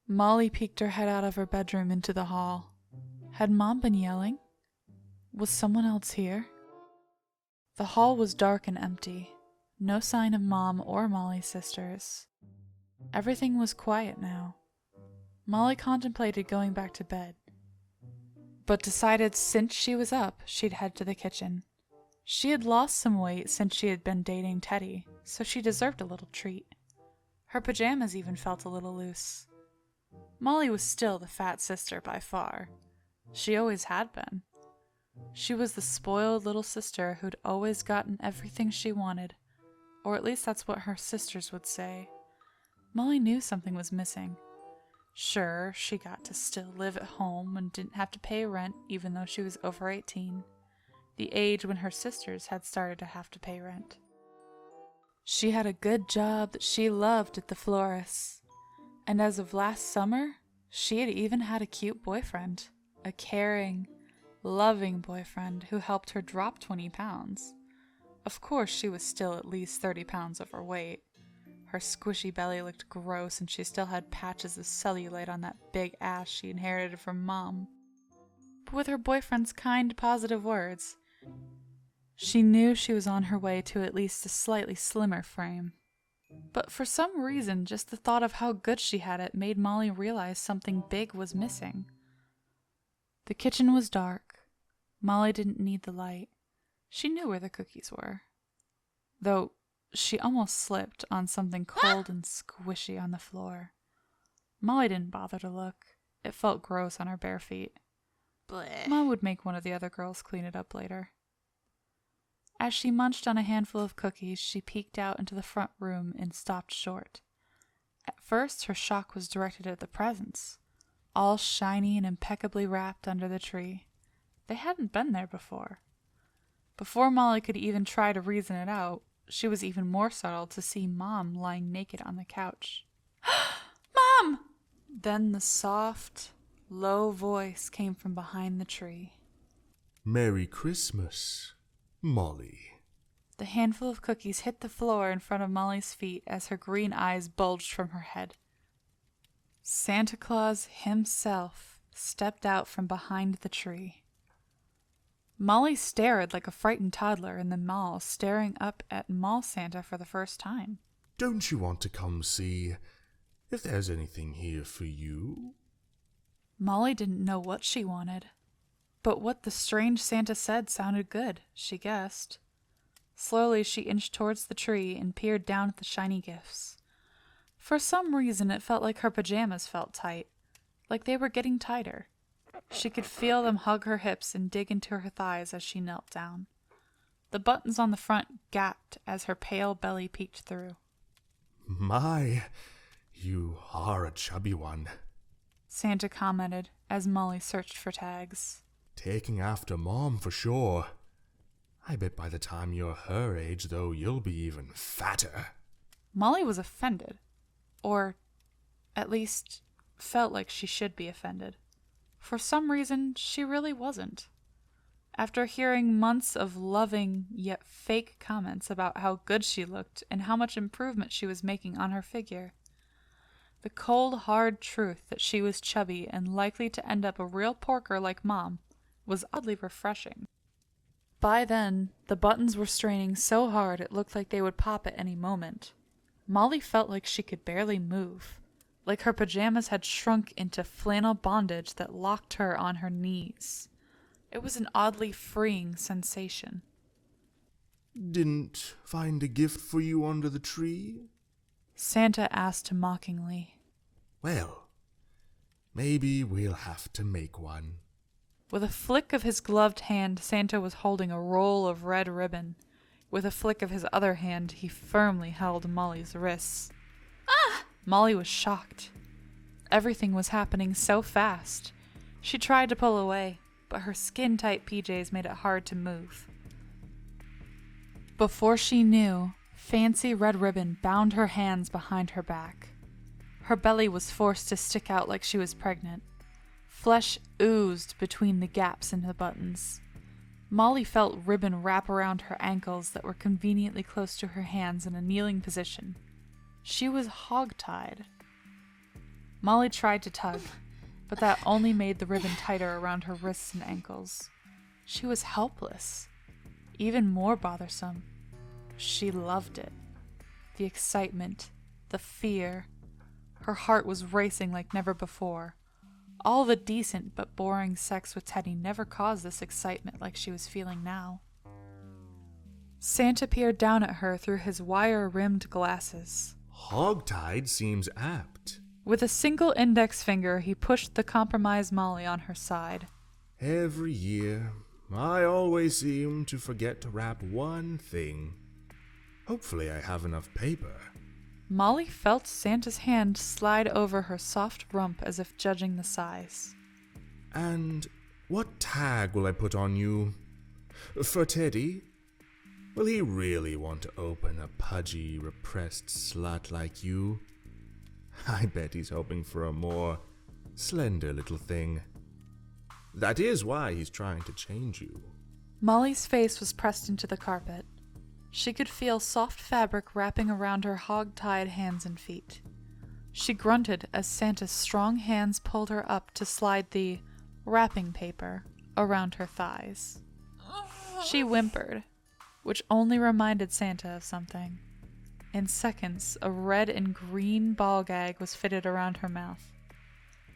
Molly peeked her head out of her bedroom into the hall. Had Mom been yelling? Was someone else here? The hall was dark and empty. No sign of Mom or Molly's sisters. Everything was quiet now. Molly contemplated going back to bed, but decided since she was up, she'd head to the kitchen. She had lost some weight since she had been dating Teddy, so she deserved a little treat. Her pajamas even felt a little loose. Molly was still the fat sister by far. She always had been. She was the spoiled little sister who'd always gotten everything she wanted, or at least that's what her sisters would say. Molly knew something was missing. Sure, she got to still live at home and didn't have to pay rent even though she was over 18, the age when her sisters had started to have to pay rent. She had a good job that she loved at the florist's, and as of last summer, she had even had a cute boyfriend, a caring, loving boyfriend who helped her drop 20 pounds. Of course, she was still at least 30 pounds overweight. Her squishy belly looked gross and she still had patches of cellulite on that big ass she inherited from Mom. But with her boyfriend's kind, positive words, she knew she was on her way to at least a slightly slimmer frame. But for some reason, just the thought of how good she had it made Molly realize something big was missing. The kitchen was dark. Molly didn't need the light. She knew where the cookies were. Though she almost slipped on something cold and squishy on the floor. Molly didn't bother to look. It felt gross on her bare feet. Blech. Mom would make one of the other girls clean it up later. As she munched on a handful of cookies, she peeked out into the front room and stopped short. At first, her shock was directed at the presents, all shiny and impeccably wrapped under the tree. They hadn't been there before. Before Molly could even try to reason it out, she was even more startled to see Mom lying naked on the couch. Mom! Then the soft, low voice came from behind the tree. Merry Christmas, Molly. The handful of cookies hit the floor in front of Molly's feet as her green eyes bulged from her head. Santa Claus himself stepped out from behind the tree. Molly stared like a frightened toddler in the mall, staring up at Mall Santa for the first time. Don't you want to come see if there's anything here for you? Molly didn't know what she wanted, but what the strange Santa said sounded good, she guessed. Slowly she inched towards the tree and peered down at the shiny gifts. For some reason it felt like her pajamas felt tight, like they were getting tighter. She could feel them hug her hips and dig into her thighs as she knelt down. The buttons on the front gapped as her pale belly peeked through. My, you are a chubby one. Santa commented as Molly searched for tags. Taking after Mom for sure. I bet by the time you're her age, though, you'll be even fatter. Molly was offended, or at least felt like she should be offended. For some reason, she really wasn't. After hearing months of loving yet fake comments about how good she looked and how much improvement she was making on her figure, the cold, hard truth that she was chubby and likely to end up a real porker like Mom was oddly refreshing. By then, the buttons were straining so hard it looked like they would pop at any moment. Molly felt like she could barely move, like her pajamas had shrunk into flannel bondage that locked her on her knees. It was an oddly freeing sensation. Didn't find a gift for you under the tree? Santa asked mockingly. Well, maybe we'll have to make one. With a flick of his gloved hand, Santa was holding a roll of red ribbon. With a flick of his other hand, he firmly held Molly's wrists. Ah! Molly was shocked. Everything was happening so fast. She tried to pull away, but her skin-tight PJs made it hard to move. Before she knew, fancy red ribbon bound her hands behind her back. Her belly was forced to stick out like she was pregnant. Flesh oozed between the gaps in the buttons. Molly felt ribbon wrap around her ankles that were conveniently close to her hands in a kneeling position. She was hog-tied. Molly tried to tug, but that only made the ribbon tighter around her wrists and ankles. She was helpless. Even more bothersome. She loved it. The excitement, the fear. Her heart was racing like never before. All the decent but boring sex with Teddy never caused this excitement like she was feeling now. Santa peered down at her through his wire-rimmed glasses. Hogtied seems apt. With a single index finger, he pushed the compromised Molly on her side. Every year, I always seem to forget to wrap one thing. Hopefully I have enough paper. Molly felt Santa's hand slide over her soft rump as if judging the size. And what tag will I put on you? For Teddy? Will he really want to open a pudgy, repressed slut like you? I bet he's hoping for a more slender little thing. That is why he's trying to change you. Molly's face was pressed into the carpet. She could feel soft fabric wrapping around her hog-tied hands and feet. She grunted as Santa's strong hands pulled her up to slide the wrapping paper around her thighs. She whimpered, which only reminded Santa of something. In seconds, a red and green ball gag was fitted around her mouth.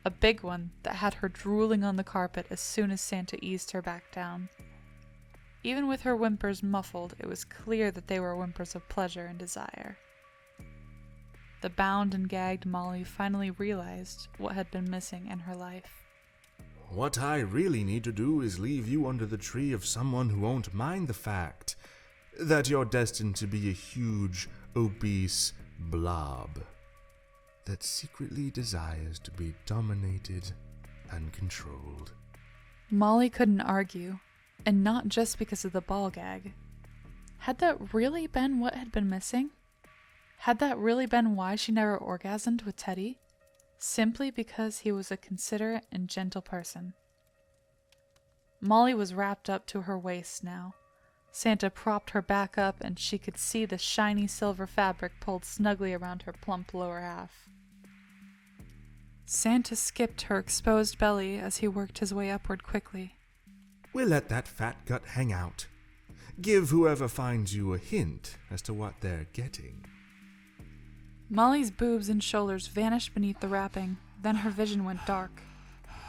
A big one that had her drooling on the carpet as soon as Santa eased her back down. Even with her whimpers muffled, it was clear that they were whimpers of pleasure and desire. The bound and gagged Molly finally realized what had been missing in her life. What I really need to do is leave you under the tree of someone who won't mind the fact that you're destined to be a huge, obese blob that secretly desires to be dominated and controlled. Molly couldn't argue, and not just because of the ball gag. Had that really been what had been missing? Had that really been why she never orgasmed with Teddy? Simply because he was a considerate and gentle person. Molly was wrapped up to her waist now. Santa propped her back up, and she could see the shiny silver fabric pulled snugly around her plump lower half. Santa skipped her exposed belly as he worked his way upward quickly. We'll let that fat gut hang out. Give whoever finds you a hint as to what they're getting. Molly's boobs and shoulders vanished beneath the wrapping, then her vision went dark.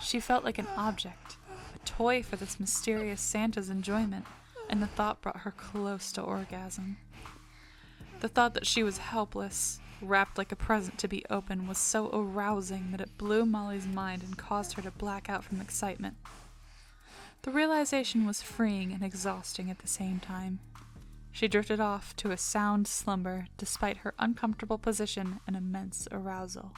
She felt like an object, a toy for this mysterious Santa's enjoyment, and the thought brought her close to orgasm. The thought that she was helpless, wrapped like a present to be opened, was so arousing that it blew Molly's mind and caused her to black out from excitement. The realization was freeing and exhausting at the same time. She drifted off to a sound slumber despite her uncomfortable position and immense arousal.